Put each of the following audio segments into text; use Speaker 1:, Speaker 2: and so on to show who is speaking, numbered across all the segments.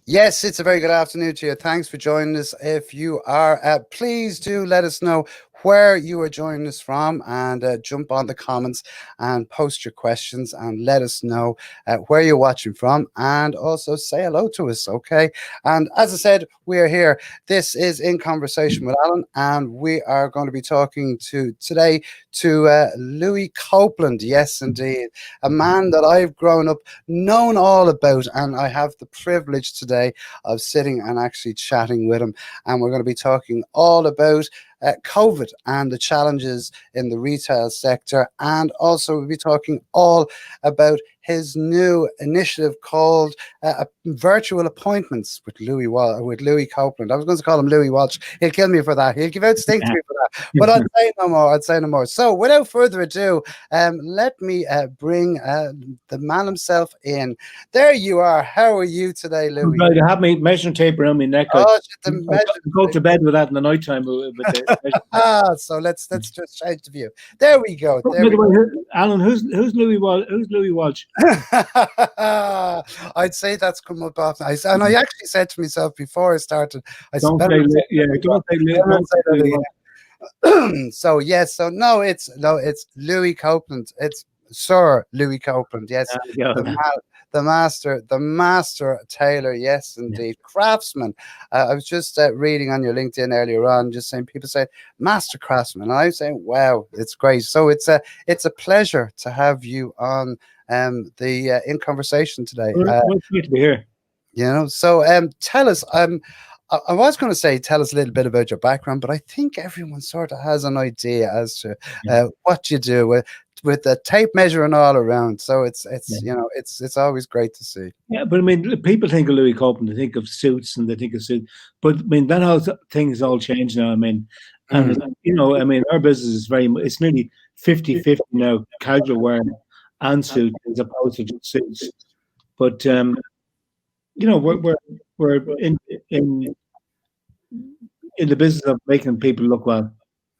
Speaker 1: Yes, it's a very good afternoon to you. Thanks for joining us. If you are, please do let us know where you are joining us from and jump on the comments and post your questions and let us know where you're watching from and also say hello to us, okay? And as I said, we are here. This is In Conversation with Alan, and we are going to be talking today to Louis Copeland. Yes, indeed. A man that I've grown up known all about, and I have the privilege today of sitting and actually chatting with him. And we're going to be talking all about COVID and the challenges in the retail sector, and also we'll be talking all about his new initiative called virtual appointments with Louis Copeland. I was going to call him Louis Walsh. He'll kill me for that. He'll give out stink to me for that. But I'd say no more. I'd say no more. So without further ado, let me bring the man himself in. There you are. How are you today, Louis?
Speaker 2: Right, I have my measuring tape around my neck.
Speaker 1: Oh,
Speaker 2: I go to bed with that in the night time with the
Speaker 1: so let's just change the view. There we go. There we
Speaker 2: go. Alan, who's Louis Walsh? Who's Louis Walsh?
Speaker 1: I'd say that's come up often. And I actually said to myself before I started,
Speaker 2: don't
Speaker 1: say so yes, so no, it's Louis Copeland. It's Sir Louis Copeland. Yes, the master tailor. Yes, indeed, craftsman. I was just reading on your LinkedIn earlier on, just saying people say master craftsman, and I'm saying, wow, it's great. So it's a pleasure to have you on the In Conversation today.
Speaker 2: It's great to be here.
Speaker 1: You know, so tell us. I was going to say, tell us a little bit about your background, but I think everyone sort of has an idea as to what you do with the tape measure and all around. So it's it's always great to see.
Speaker 2: Yeah, but I mean, people think of Louis Copeland, they think of suits and they think of suits, but I mean, that whole thing has all changed now. I mean, and I mean, our business is it's nearly 50-50 now, casual wear and suits as opposed to just suits. But we're in the business of making people look well.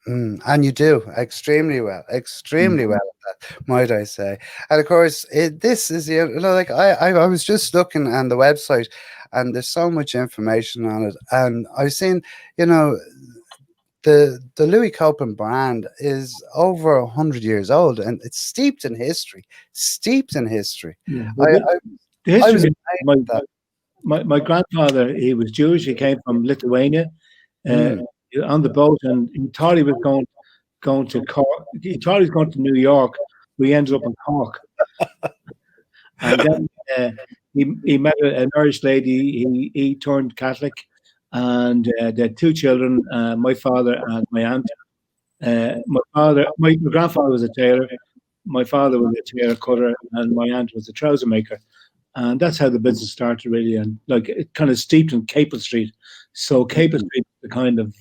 Speaker 1: And you do extremely well at that, might I say. And of course, this is like I was just looking on the website, and there's so much information on it, and I was seeing, the Louis Copeland brand is over 100 years old, and it's steeped in history.
Speaker 2: Yeah. My grandfather, he was Jewish. He came from Lithuania on the boat, and he thought he was going to Cork. He thought he was going to New York. We ended up in Cork. And then he met an Irish lady. He turned Catholic, and they had two children, my father and my aunt. My grandfather was a tailor. My father was a tailor cutter, and my aunt was a trouser maker. And that's how the business started, really. And like it kind of steeped in Capel Street. So Capel Street is the kind of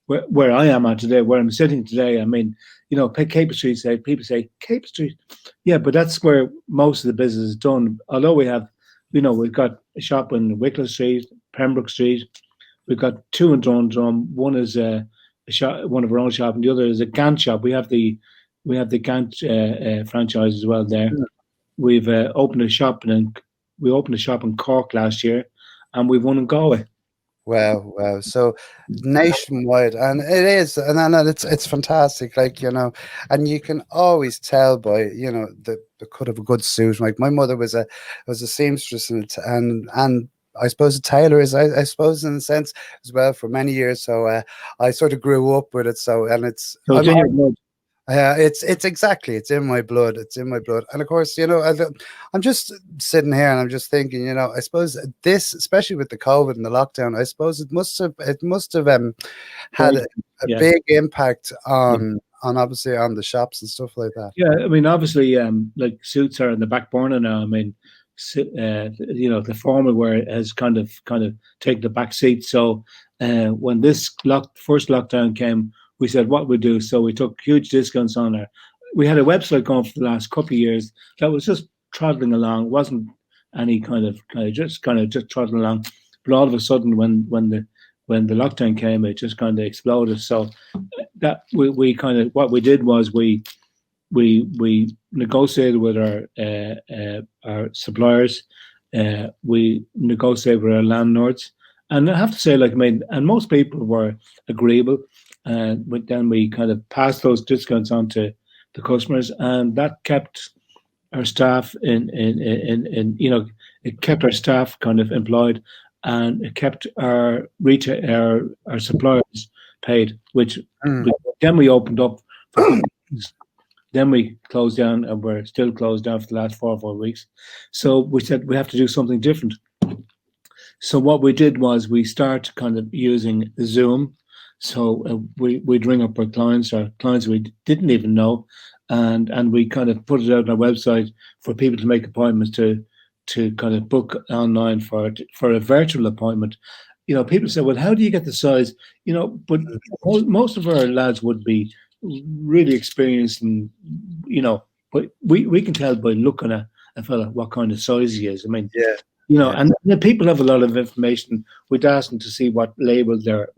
Speaker 2: where I am at today, where I'm sitting today. I mean, Capel Street, people say Capel Street. Yeah, but that's where most of the business is done. Although we have, we've got a shop in Wicklow Street, Pembroke Street. We've got two in Dundrum. One is a shop, one of our own shop, and the other is a Gant shop. We have the Gant franchise as well there. We've opened a shop in Cork last year, and we've one in Galway.
Speaker 1: Wow! So nationwide, and it is, and it's fantastic. Like and you can always tell by the cut of a good suit. Like my mother was a seamstress, and I suppose a tailor is, I suppose, in a sense as well for many years. So I sort of grew up with it. So and it's. It's exactly, it's in my blood. And of course, I'm just sitting here and I'm just thinking, I suppose this, especially with the COVID and the lockdown, I suppose it must have had a big impact on obviously on the shops and stuff like that.
Speaker 2: Yeah, I mean, obviously, like suits are in the back burner now. I mean, the formal wear has kind of taken the back seat. So when this first lockdown came, we said what we do. So we took huge discounts on her. We had a website going for the last couple of years that was just trotting along, wasn't any kind of just trotting along. But all of a sudden, when the lockdown came, it just kind of exploded. So that we kind of, what we did was we negotiated with our suppliers, we negotiated with our landlords. And I have to say, like, I mean, and most people were agreeable. But then we kind of passed those discounts on to the customers, and that kept our staff it kept our staff kind of employed, and it kept our retail, our suppliers paid, which then we opened up for then we closed down, and we're still closed down for the last 4 or 5 weeks. So we said we have to do something different. So what we did was we started kind of using Zoom. So we'd ring up our clients we didn't even know, and we kind of put it out on our website for people to make appointments to kind of book online for a virtual appointment. People say, well, how do you get the size? But most of our lads would be really experienced, and but we can tell by looking at a fella what kind of size he is. I mean, and the people have a lot of information. We'd ask them to see what labels they're,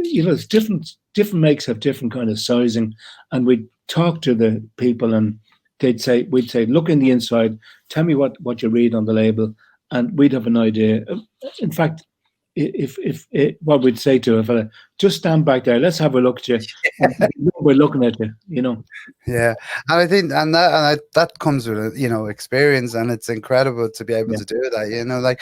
Speaker 2: it's different makes have different kind of sizing, and we'd talk to the people, and we'd say, look in the inside, tell me what you read on the label, and we'd have an idea. In fact, if what we'd say to a fella, just stand back there, let's have a look at you. We're looking at you.
Speaker 1: Yeah, and I think that comes with experience, and it's incredible to be able to do that.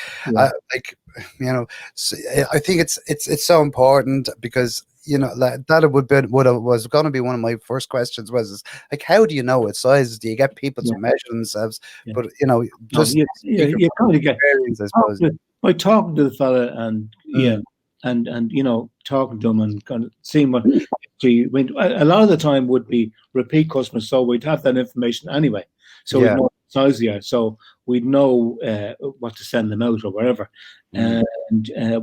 Speaker 1: So I think it's so important, because that was going to be one of my first questions, was like, how do you know what sizes? Do you get people to measure themselves? But just
Speaker 2: you kind of get
Speaker 1: experience, I suppose.
Speaker 2: By talking to the fella, and and talking to them, and kind of seeing what a lot of the time would be repeat customers, so we'd have that information anyway, so we'd know what size they are, so we'd know what to send them out or wherever. And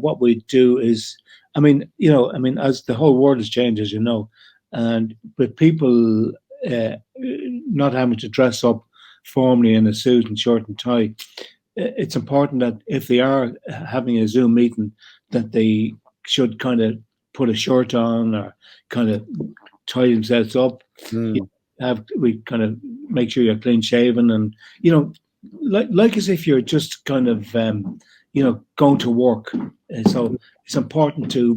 Speaker 2: what we do is, as the whole world has changed, as you know, and with people not having to dress up formally in a suit and shirt and tie, it's important that if they are having a Zoom meeting, that they should kind of put a shirt on, or kind of tie themselves up. We kind of make sure you're clean shaven, and like as if you're just kind of going to work. So it's important to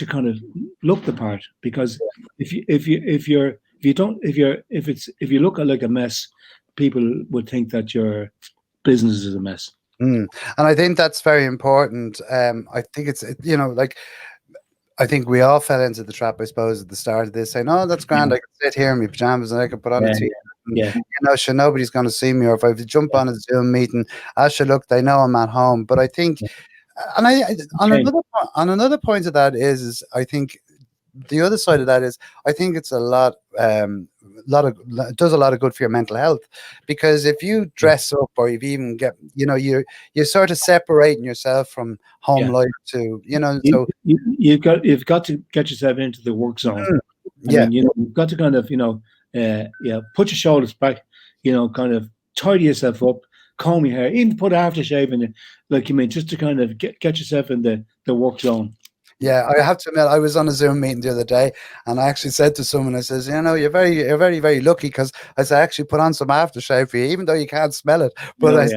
Speaker 2: kind of look the part, because if you look like a mess, people would think that your business is a mess.
Speaker 1: And I think that's very important. I think I think we all fell into the trap, I suppose, at the start of this, saying, "Oh, that's grand. I can sit here in my pajamas and I can put on a t-shirt. Nobody's going to see me. Or if I jump on a Zoom meeting, look, they know I'm at home." But I think, and on another point of that is I think the other side of that is, I think it's it does a lot of good for your mental health, because if you dress up, or you even get, you're sort of separating yourself from home life to, so
Speaker 2: you've got to get yourself into the work zone. You've got to kind of, put your shoulders back, kind of tidy yourself up, comb your hair, even put aftershave in it, just to kind of get yourself in the work zone.
Speaker 1: Yeah, I have to admit, I was on a Zoom meeting the other day, and I actually said to someone, I says, you're very, very lucky, because I said, I actually put on some aftershave for you, even though you can't smell it. But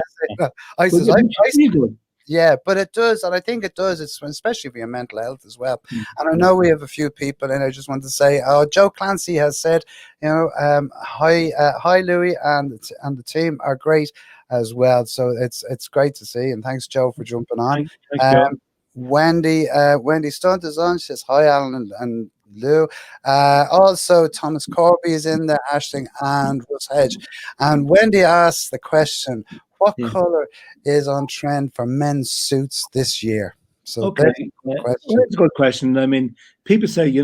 Speaker 1: yeah, but it does, and I think it does. It's especially for your mental health as well. And I know we have a few people, and I just want to say, Joe Clancy has said, hi Louis, and the team are great as well. So it's great to see, and thanks, Joe, for jumping on.
Speaker 2: Thanks, Joe.
Speaker 1: Wendy Stunt is on. She says hi, Alan and Lou. Also, Thomas Corby is in there, Ashling and Russ Hedge. And Wendy asks the question, what color is on trend for men's suits this year? So
Speaker 2: okay, that's a good question. I mean, people say,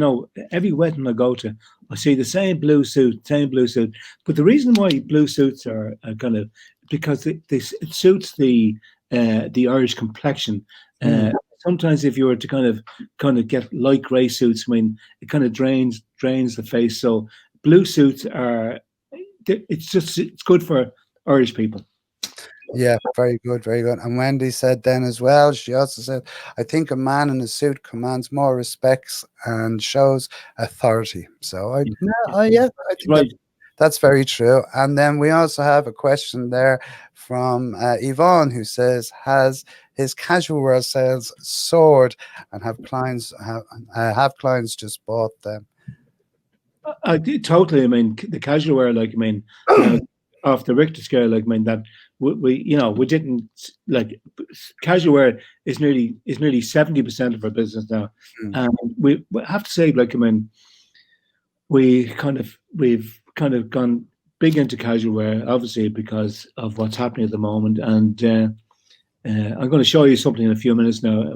Speaker 2: every wedding I go to, I see the same blue suit. But the reason why blue suits are kind of, because it suits the Irish complexion. Sometimes if you were to kind of get light grey suits, it kind of drains the face. So blue suits it's good for Irish people.
Speaker 1: Yeah, very good, very good. And Wendy said then as well, she also said, I think a man in a suit commands more respects and shows authority. So I think That's very true. And then we also have a question there from Yvonne, who says, "Has his casual wear sales soared, and have clients just bought them?"
Speaker 2: Totally. I mean, the casual wear, like, I mean, off the Richter scale, like, I mean, that we didn't like casual wear is nearly 70% of our business now,
Speaker 1: Mm.
Speaker 2: and we have to say, like, I mean, we've kind of gone big into casual wear, obviously because of what's happening at the moment, and I'm going to show you something in a few minutes now.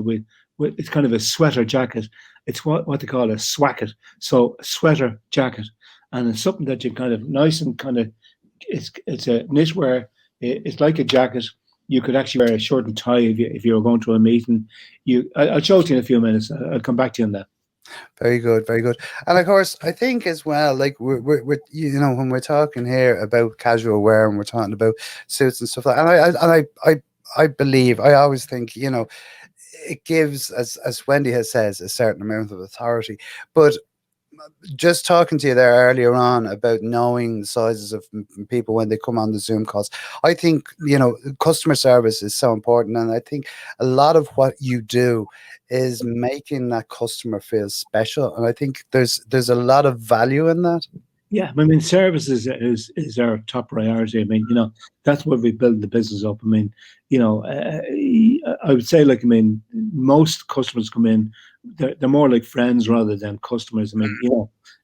Speaker 2: It's kind of a sweater jacket. It's what they call a swacket. So a sweater jacket, and it's something that you kind of nice and kind of it's a knitwear. It's like a jacket. You could actually wear a shirt and tie if you were going to a meeting. I'll show it to you in a few minutes. I'll come back to you on that.
Speaker 1: Very good, very good. And of course, I think as well, like we're you know, when we're talking here about casual wear and we're talking about suits and stuff like, I believe, I always think, you know, it gives, as Wendy has says, a certain amount of authority. But just talking to you there earlier on about knowing the sizes of people when they come on the Zoom calls, I think, you know, customer service is so important, and I think a lot of what you do is making that customer feel special, and I think there's a lot of value in that.
Speaker 2: Yeah, I mean, service is our top priority. I mean, that's where we build the business up. I mean, I would say, like, I mean, most customers come in, they're more like friends rather than customers. I mean,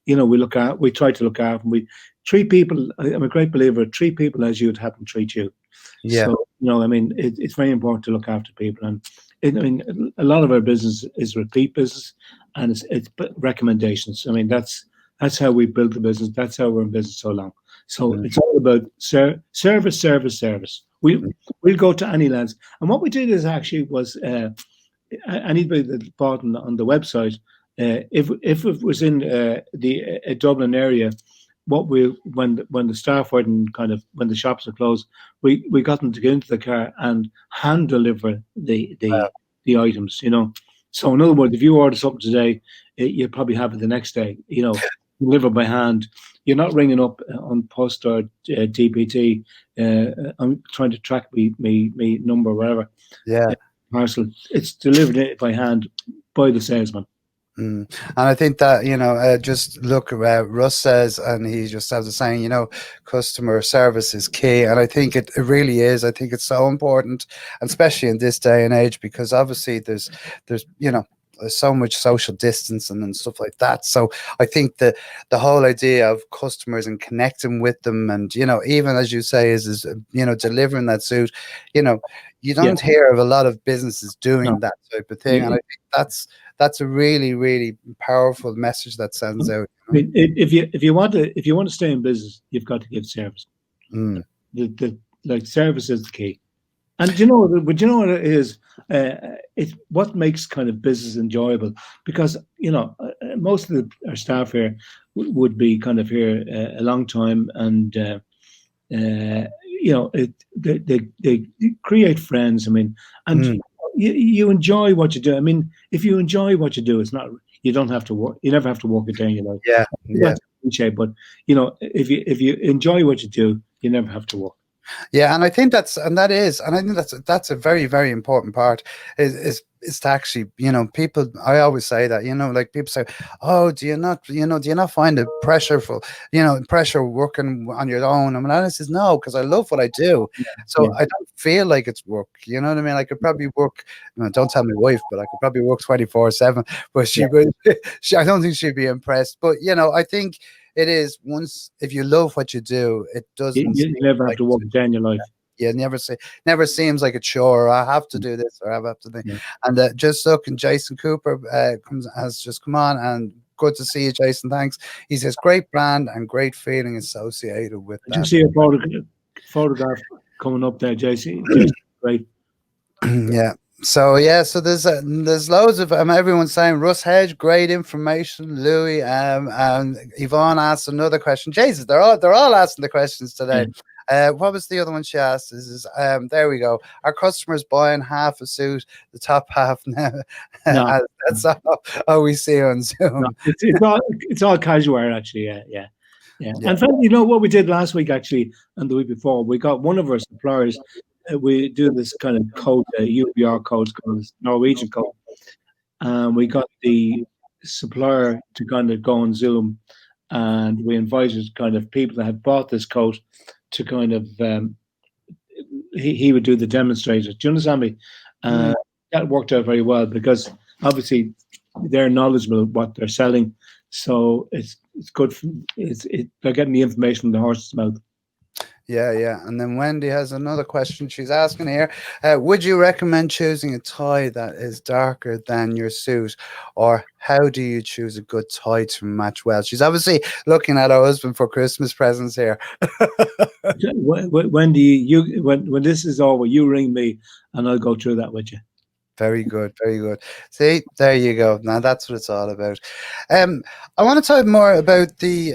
Speaker 2: we try to look after them. We treat people. I'm a great believer. Treat people as you'd have them treat you.
Speaker 1: Yeah.
Speaker 2: So, I mean, it's very important to look after people, and I mean, a lot of our business is repeat business, and it's recommendations. I mean, that's how we built the business. That's how we're in business so long. So
Speaker 1: Mm.
Speaker 2: it's all about service, service, service. We'll go to any lands. And what we did is actually was anybody that bought on the website, if it was in the Dublin area, when the staff weren't kind of when the shops are closed, we got them to get into the car and hand deliver the items. So in other words, if you order something today, you'll probably have it the next day. Delivered by hand. You're not ringing up on post or DPT. I'm trying to track me number, whatever.
Speaker 1: Yeah.
Speaker 2: Parcel. It's delivered by hand by the salesman.
Speaker 1: And I think that, just look, Russ says, and he just has a saying, customer service is key. And I think it really is. I think it's so important, and especially in this day and age, because obviously there's so much social distancing and stuff like that. So I think the whole idea of customers and connecting with them, and even as you say, is delivering that suit. You don't hear of a lot of businesses doing that type of thing, and I think that's a really, really powerful message that sends out.
Speaker 2: If you want to stay in business, you've got to give service. Like, service is the key. And do you know what it is? It's what makes kind of business enjoyable, because most of our staff here would be kind of here a long time, and they create friends. I mean, and you enjoy what you do. I mean, if you enjoy what you do, you don't have to work. You never have to work a day in your life.
Speaker 1: Yeah.
Speaker 2: That's cliche, but if you enjoy what you do, you never have to work.
Speaker 1: Yeah, and I think that's a very, very important part is to actually, people, I always say that, like people say, oh, do you not find it pressure working on your own? I mean, I says, no, because I love what I do. So I don't feel like it's work. You know what I mean? I could probably work, don't tell my wife, but I could probably work 24/7, but she would, I don't think she'd be impressed. But, I think it is, once, if you love what you do, it doesn't.
Speaker 2: You never have to work a day in your life.
Speaker 1: Yeah, never seems like a chore. I have to do this, or I have to do.
Speaker 2: Yeah.
Speaker 1: And just looking, Jason Cooper has just come on, and good to see you, Jason. Thanks. He says great brand and great feeling associated with that.
Speaker 2: Did you see a photograph coming up there, Jason? Great.
Speaker 1: Yeah. So there's loads of everyone's saying Russ Hedge, great information. Louis, and Yvonne asked another question. Jesus, they're all asking the questions today. What was the other one she asked? There we go. Our customers buying half a suit, the top half now.
Speaker 2: No.
Speaker 1: That's all we see on Zoom.
Speaker 2: No, it's all casual wear, actually. Yeah. Yeah.
Speaker 1: Yeah.
Speaker 2: In fact, you know what we did last week actually, and the week before, we got one of our suppliers. We do this kind of code, UBR codes called Norwegian code. We got the supplier to kind of go on Zoom, and we invited kind of people that had bought this coat to kind of he would do the demonstrator. Do you understand me?
Speaker 1: Mm.
Speaker 2: That worked out very well because obviously they're knowledgeable of what they're selling, so it's good. They're getting the information from the horse's mouth.
Speaker 1: Yeah, yeah. And then Wendy has another question. She's asking here, would you recommend choosing a tie that is darker than your suit? Or how do you choose a good tie to match well? She's obviously looking at her husband for Christmas presents here.
Speaker 2: When do you when this is over, you ring me and I'll go through that with you.
Speaker 1: Very good, very good. See, there you go. Now that's what it's all about. I want to talk more about the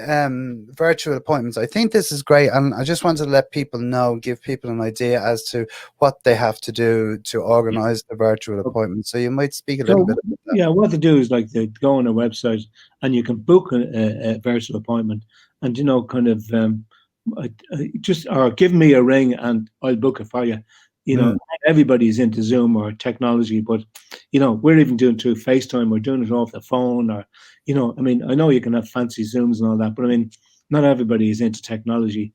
Speaker 1: virtual appointments. I think this is great, and I just wanted to let people know, give people an idea as to what they have to do to organize the virtual appointment. So you might speak a little bit about that.
Speaker 2: Yeah, what they do is like they go on a website and you can book a virtual appointment, and kind of just or give me a ring and I'll book it for you.
Speaker 1: Mm.
Speaker 2: Everybody's into Zoom or technology, but we're even doing through FaceTime. We're doing it off the phone, or I mean, I know you can have fancy Zooms and all that, but I mean, not everybody is into technology.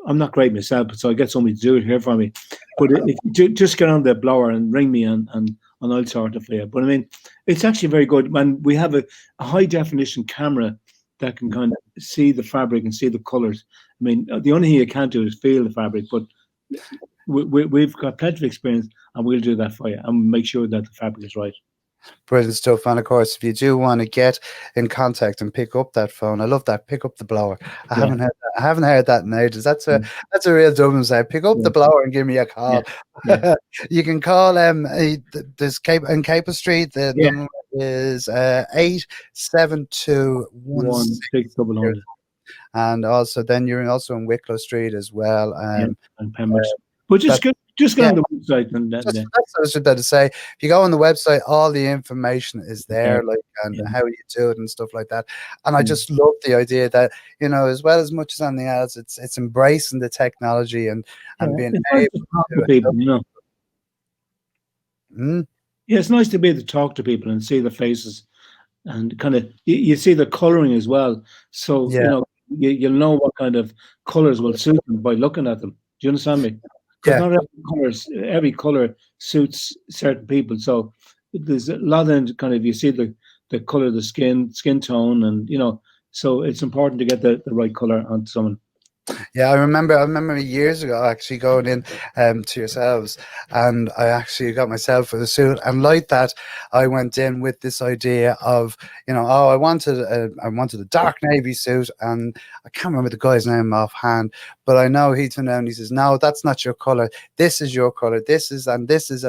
Speaker 2: I'm not great myself, so I get somebody to do it here for me. But if you just get on the blower and ring me and I'll sort it for you. But I mean, it's actually very good. And we have a high definition camera that can kind of see the fabric and see the colors. I mean, the only thing you can't do is feel the fabric, but we've got plenty of experience, and we'll do that for you and make sure that the fabric is right.
Speaker 1: Brilliant stuff. And of course, if you do want to get in contact and pick up that phone, I love that. Pick up the blower. I haven't heard that in ages. That's a real Dublin say. Pick up the blower and give me a call. You can call this in Capel Street. The number is 8721600. And also then you're also in Wicklow Street as well.
Speaker 2: And Pembroke. But just get on the website and
Speaker 1: that's what I was about to say. If you go on the website, all the information is there, how you do it and stuff like that. And I just love the idea that, as well as much as anything else, it's embracing the technology and being able
Speaker 2: to talk to people, Yeah, it's nice to be able to talk to people and see their faces, and kind of you see the coloring as well. So you'll know what kind of colors will suit them by looking at them. Do you understand me? Because not every color suits certain people. So there's a lot of kind of, you see the color of the skin tone, and so it's important to get the right color on someone.
Speaker 1: Yeah, I remember years ago actually going in to yourselves, and I actually got myself a suit, and like that, I went in with this idea of I wanted a dark navy suit, and I can't remember the guy's name offhand, but I know he turned around and he says, "No, that's not your color. This is your color. This is a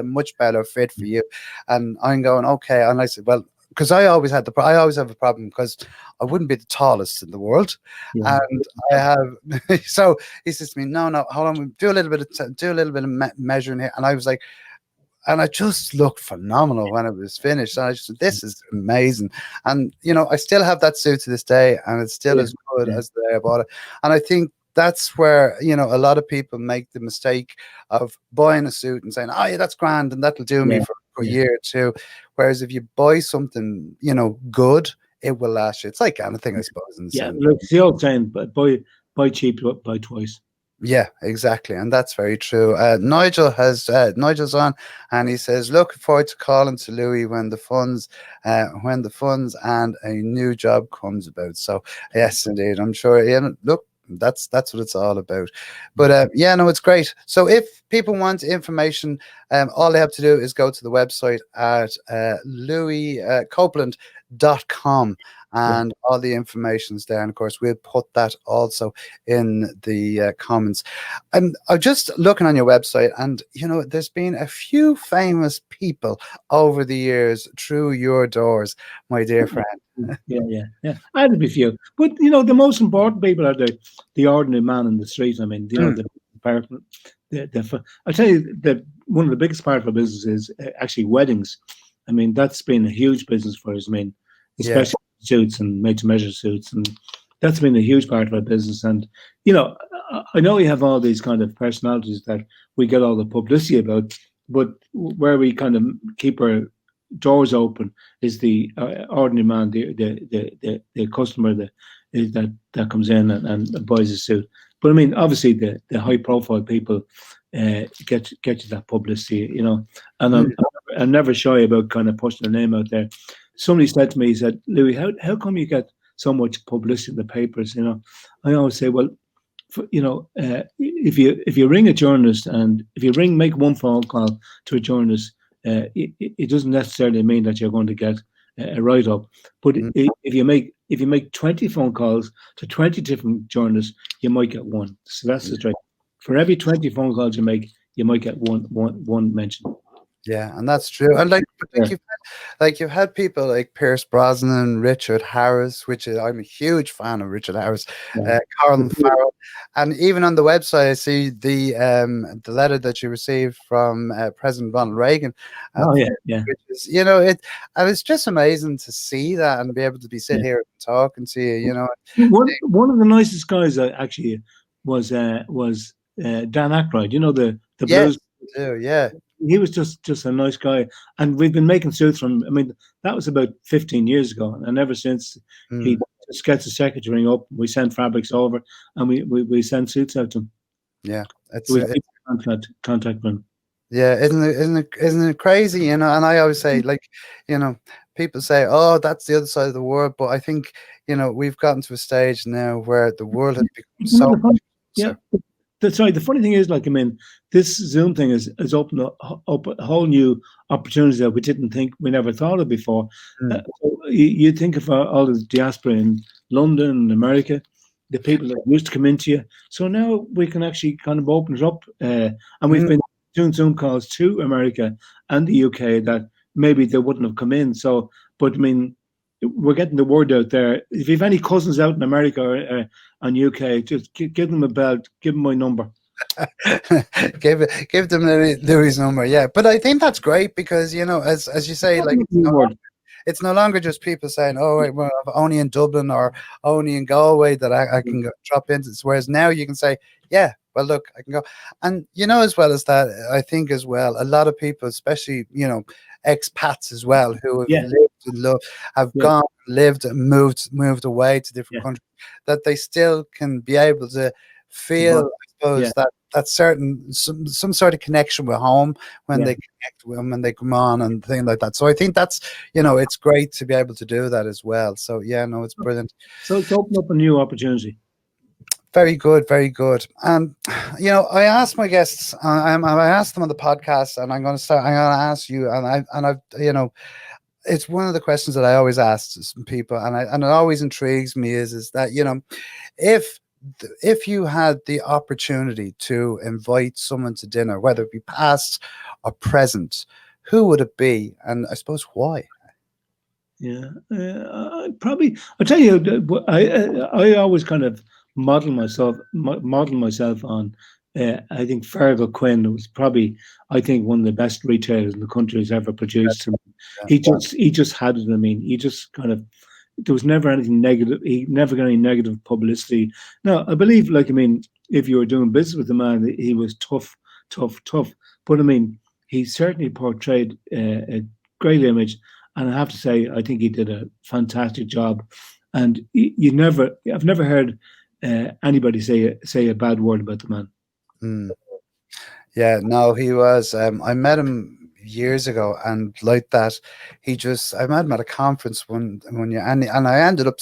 Speaker 1: much better fit for you." And I'm going, okay, and I said, well, because I always have a problem because I wouldn't be the tallest in the world, and I have. So he says to me, "No, hold on, do a little bit of measuring here," and I was like, and I just looked phenomenal when it was finished. And I just said, this is amazing, and I still have that suit to this day, and it's still as good as the day I bought it, and I think. That's where a lot of people make the mistake of buying a suit and saying, "Oh yeah, that's grand, and that'll do me for a year or two." Whereas if you buy something good, it will last you. It's like anything, I suppose.
Speaker 2: Look, it's the old saying, but buy cheap, buy twice.
Speaker 1: Yeah, exactly, and that's very true. Nigel's on, and he says, "Looking forward to calling to Louis when the funds and a new job comes about." So yes, indeed, I'm sure. Look. That's what it's all about. But it's great. So if people want information, all they have to do is go to the website at louiscopeland.com, and all the information's there. And of course, we'll put that also in the comments. I'm just looking on your website, and there's been a few famous people over the years through your doors, my dear friend.
Speaker 2: Yeah. I had a few, but the most important people are the ordinary man in the street. I mean, the part. I tell you that one of the biggest part of our business is actually weddings. I mean, that's been a huge business for us. I mean, especially suits and made to measure suits, and that's been a huge part of our business. And I know we have all these kind of personalities that we get all the publicity about, but where we kind of keep our doors open is the ordinary man, the customer that comes in and buys a suit. But I mean, obviously, the high profile people get you that publicity, And I'm never shy about kind of pushing their name out there. Somebody said to me, he said, "Louis, how come you get so much publicity in the papers?" I always say, well, if you ring a journalist, and if you make one phone call to a journalist, it doesn't necessarily mean that you're going to get a write up. But if you make 20 phone calls to 20 different journalists, you might get one. So that's the trick. For every 20 phone calls you make, you might get one mention.
Speaker 1: Yeah, and that's true. And you've had people like Pierce Brosnan, Richard Harris, which I'm a huge fan of Richard Harris, Colin Farrell, and even on the website I see the letter that you received from President Ronald Reagan.
Speaker 2: Which
Speaker 1: is, and it's just amazing to see that and be able to be sitting here and talking to you.
Speaker 2: One of the nicest guys actually was Dan Aykroyd. The blues.
Speaker 1: Yeah.
Speaker 2: He was just a nice guy, and we've been making suits from. I mean, that was about 15 years ago, and ever since he just gets the secretary up, we send fabrics over, and we send suits out to him.
Speaker 1: Yeah,
Speaker 2: we keep contact with him.
Speaker 1: Yeah, isn't it crazy? And I always say, people say, "Oh, that's the other side of the world," but I think we've gotten to a stage now where the world has become so.
Speaker 2: Yeah. That's right. The funny thing is, this Zoom thing has opened up a whole new opportunities that we never thought of before. You think of all the diaspora in London and America, the people that used to come into you. So now we can actually kind of open it up, and we've been doing Zoom calls to America and the UK that maybe they wouldn't have come in. So, but I mean, we're getting the word out there. If you have any cousins out in America or UK, just give them a bell. Give them my number.
Speaker 1: give them Louis' number. Yeah, but I think that's great because as you say, it's no longer just people saying, "Oh, wait, well, only in Dublin or only in Galway that I can drop into." Whereas now you can say, "Yeah, well, look, I can go." And as well as that, I think as well, a lot of people, especially expats as well, who have lived and have gone, lived, and moved away to different countries, that they still can be able to feel, I suppose, that certain some sort of connection with home when they connect with them and they come on and things like that. So I think that's it's great to be able to do that as well. So it's brilliant.
Speaker 2: So it's opened up a new opportunity.
Speaker 1: Very good, very good. And I asked my guests, I asked them on the podcast, and I'm going to ask you, and I've it's one of the questions that I always ask some people, and it always intrigues me is that if you had the opportunity to invite someone to dinner, whether it be past or present, who would it be, and I suppose why?
Speaker 2: Yeah, probably. I'll tell you, I always kind of model myself on. I think Fergal Quinn was probably, I think, one of the best retailers in the country has ever produced. He just had it. I mean, he just kind of, there was never anything negative. He never got any negative publicity. Now, I believe, if you were doing business with the man, he was tough. But I mean, he certainly portrayed a great image. And I have to say, I think he did a fantastic job. And I've never heard anybody say a bad word about the man.
Speaker 1: Yeah, no, he was. I met him years ago, and like that, I met him at a conference one year, and I ended up.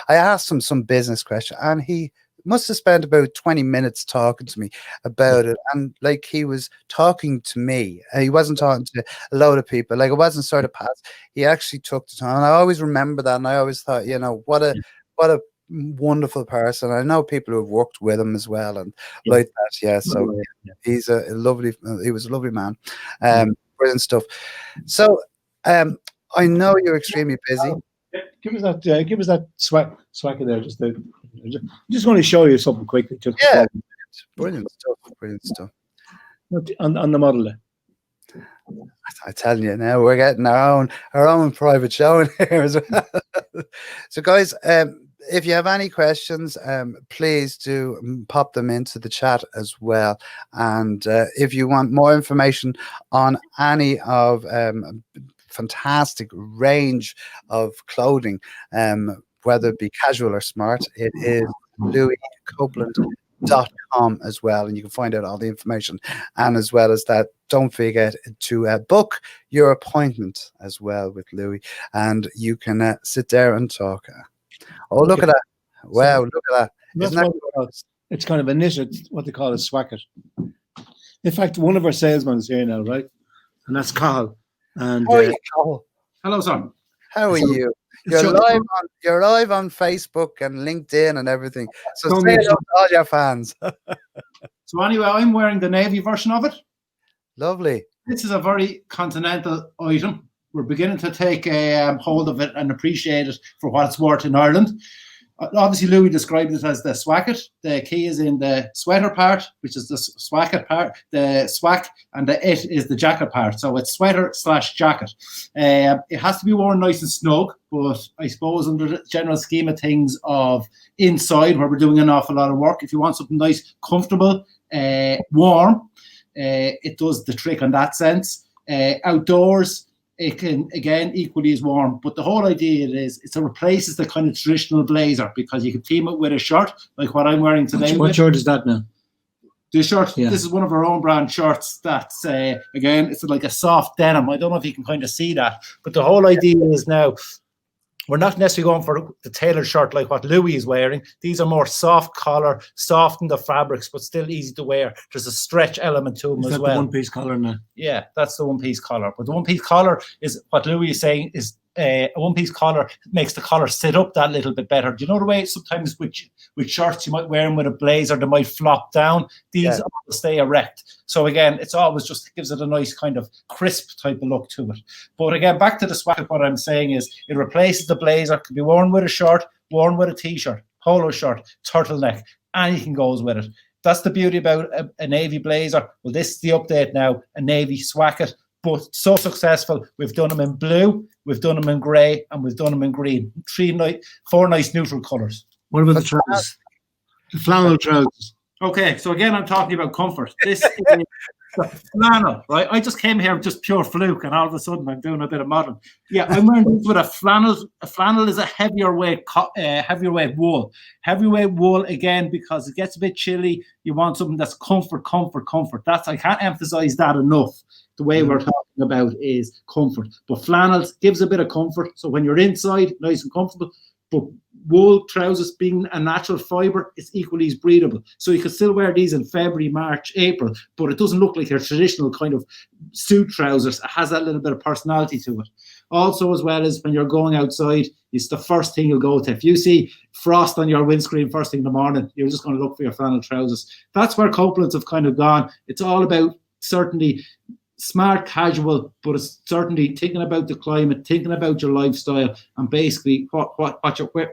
Speaker 1: I asked him some business question, and he must have spent about 20 minutes talking to me about it, and he was talking to me. He wasn't talking to a load of people. It wasn't sort of past. He actually took the time, and I always remember that. And I always thought, what a wonderful person. I know people who have worked with him as well, and like that. Yeah, so he was a lovely man. Brilliant stuff. So, I know you're extremely busy.
Speaker 2: Give us that swag there. Just want to show you something quickly.
Speaker 1: Brilliant stuff.
Speaker 2: On the model there.
Speaker 1: I tell you now, we're getting our own private show in here as well. So, guys, if you have any questions, please do pop them into the chat as well. And if you want more information on any of fantastic range of clothing, whether it be casual or smart, it is louiscopeland.com as well, and you can find out all the information. And as well as that, don't forget to book your appointment as well with Louis, and you can sit there and talk. Oh, look at that. Wow, look at that.
Speaker 2: That's
Speaker 1: Isn't that
Speaker 2: it's kind of a knit. It's what they call a swacket. In fact, one of our salesmen is here now, right? And that's Carl. And
Speaker 1: How are you, Cole?
Speaker 2: hello, son.
Speaker 1: How are you? You're live on Facebook and LinkedIn and everything. So say hello to all your fans.
Speaker 3: So anyway, I'm wearing the navy version of it.
Speaker 1: Lovely.
Speaker 3: This is a very continental item. We're beginning to take hold of it and appreciate it for what it's worth in Ireland. Obviously, Louis described it as the swacket. The key is in the sweater part, which is the swacket part, the swack, and the it is the jacket part. So it's sweater/jacket. It has to be worn nice and snug, but I suppose under the general scheme of things of inside, where we're doing an awful lot of work, if you want something nice, comfortable, warm, it does the trick in that sense. Outdoors, it can, again, equally as warm. But the whole idea is it replaces the kind of traditional blazer, because you can team it with a shirt, like what I'm wearing today.
Speaker 2: What shirt is that now?
Speaker 3: The shirt, yeah. This is one of our own brand shirts that's, again, it's like a soft denim. I don't know if you can kind of see that. But the whole idea is now, we're not necessarily going for the tailored shirt like what Louis is wearing. These are more soft collar, soften the fabrics, but still easy to wear. There's a stretch element to them as well.
Speaker 2: The one-piece collar now?
Speaker 3: Yeah, that's the one-piece collar. But the one-piece collar is what Louis is saying is a one-piece collar makes the collar sit up that little bit better. Do you know the way sometimes with shirts you might wear them with a blazer, they might flop down? These stay erect. So again, it's always just gives it a nice kind of crisp type of look to it. But again, back to the swacket, what I'm saying is it replaces the blazer. It can be worn with a shirt, worn with a t-shirt, polo shirt, turtleneck, anything goes with it. That's the beauty about a navy blazer. Well, this is the update now, a navy swacket. But so successful, we've done them in blue, we've done them in grey, and we've done them in green. Four nice neutral colours.
Speaker 2: What about the trousers? The flannel trousers.
Speaker 3: Okay, so again, I'm talking about comfort. This is the flannel, right? I just came here with just pure fluke, and all of a sudden I'm doing a bit of modelling. Yeah, I'm wearing this with a flannel. A flannel is a heavier weight wool. Heavyweight wool, again, because it gets a bit chilly. You want something that's comfort. I can't emphasize that enough. The way we're talking about is comfort. But flannels gives a bit of comfort. So when you're inside, nice and comfortable. But wool trousers being a natural fibre, it's equally as breathable. So you can still wear these in February, March, April, but it doesn't look like your traditional kind of suit trousers. It has that little bit of personality to it. Also, as well as when you're going outside, it's the first thing you'll go to. If you see frost on your windscreen first thing in the morning, you're just going to look for your flannel trousers. That's where Copeland's have kind of gone. It's all about certainly smart casual, but it's certainly thinking about the climate, thinking about your lifestyle, and basically where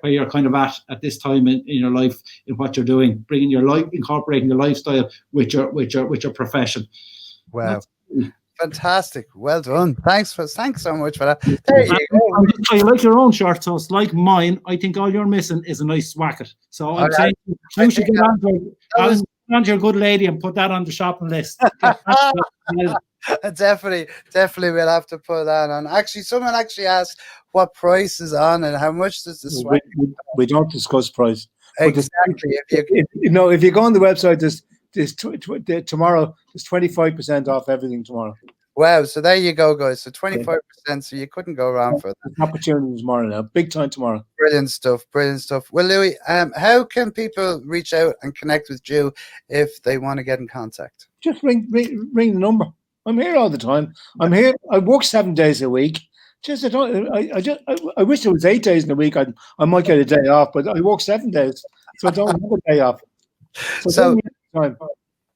Speaker 3: you're kind of at this time in your life, in what you're doing, bringing your life, incorporating your lifestyle with your profession.
Speaker 1: Wow. Fantastic. Well done. Thanks so much for that. There you go.
Speaker 3: You like your own shirt, so it's like mine. I think all you're missing is a nice swacket. So I'm saying you should get on to your good lady and put that on the shopping list.
Speaker 1: Definitely we'll have to put that on. Actually, someone actually asked what price is on and how much does the sweat.
Speaker 2: We don't discuss price.
Speaker 1: Exactly.
Speaker 2: If you go on the website, tomorrow there's 25% off everything tomorrow.
Speaker 1: Wow, so there you go, guys. So 25%, so you couldn't go wrong for that.
Speaker 2: Opportunity tomorrow now. Big time tomorrow.
Speaker 1: Brilliant stuff. Well, Louis, how can people reach out and connect with you if they want to get in contact?
Speaker 2: Just ring the number. I'm here all the time. I'm here. I work 7 days a week. I wish it was 8 days in a week. I might get a day off, but I work 7 days, so I don't have a day off.
Speaker 1: So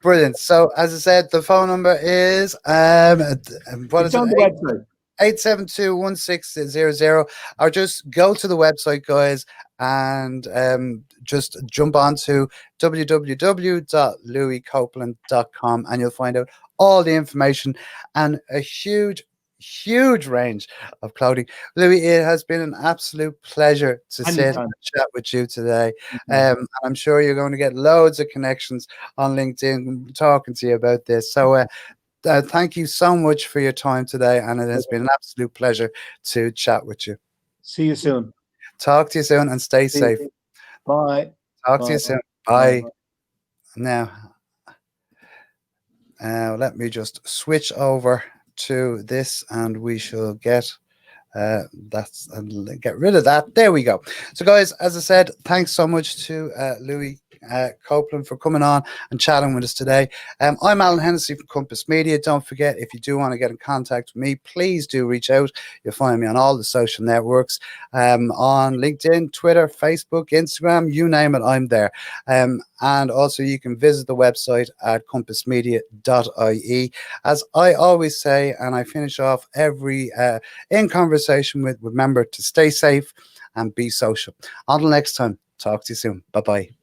Speaker 1: brilliant. So as I said, the phone number is what is it?
Speaker 2: On the website.
Speaker 1: 872-1600, or just go to the website, guys, and just jump onto www.louiscopeland.com, and you'll find out all the information. And a huge huge range of clothing. Louis, it has been an absolute pleasure to sit
Speaker 2: Anytime.
Speaker 1: and chat with you today. I'm sure you're going to get loads of connections on LinkedIn talking to you about this. So thank you so much for your time today, and it has been an absolute pleasure to chat with you.
Speaker 2: See you soon.
Speaker 1: Talk to you soon and stay
Speaker 2: See you.
Speaker 1: safe.
Speaker 2: Bye.
Speaker 1: Talk
Speaker 2: Bye.
Speaker 1: to you soon.
Speaker 2: Bye.
Speaker 1: Bye. Now, let me just switch over to this, and we shall get get rid of that. There we go. So, guys, as I said, thanks so much to Louis Copeland for coming on and chatting with us today. I'm Alan Hennessy from Compass Media. Don't forget, if you do want to get in contact with me, please do reach out. You'll find me on all the social networks, on LinkedIn, Twitter, Facebook, Instagram, you name it, I'm there. And also you can visit the website at compassmedia.ie. As I always say, and I finish off every in conversation with, remember to stay safe and be social. Until next time, talk to you soon. Bye-bye.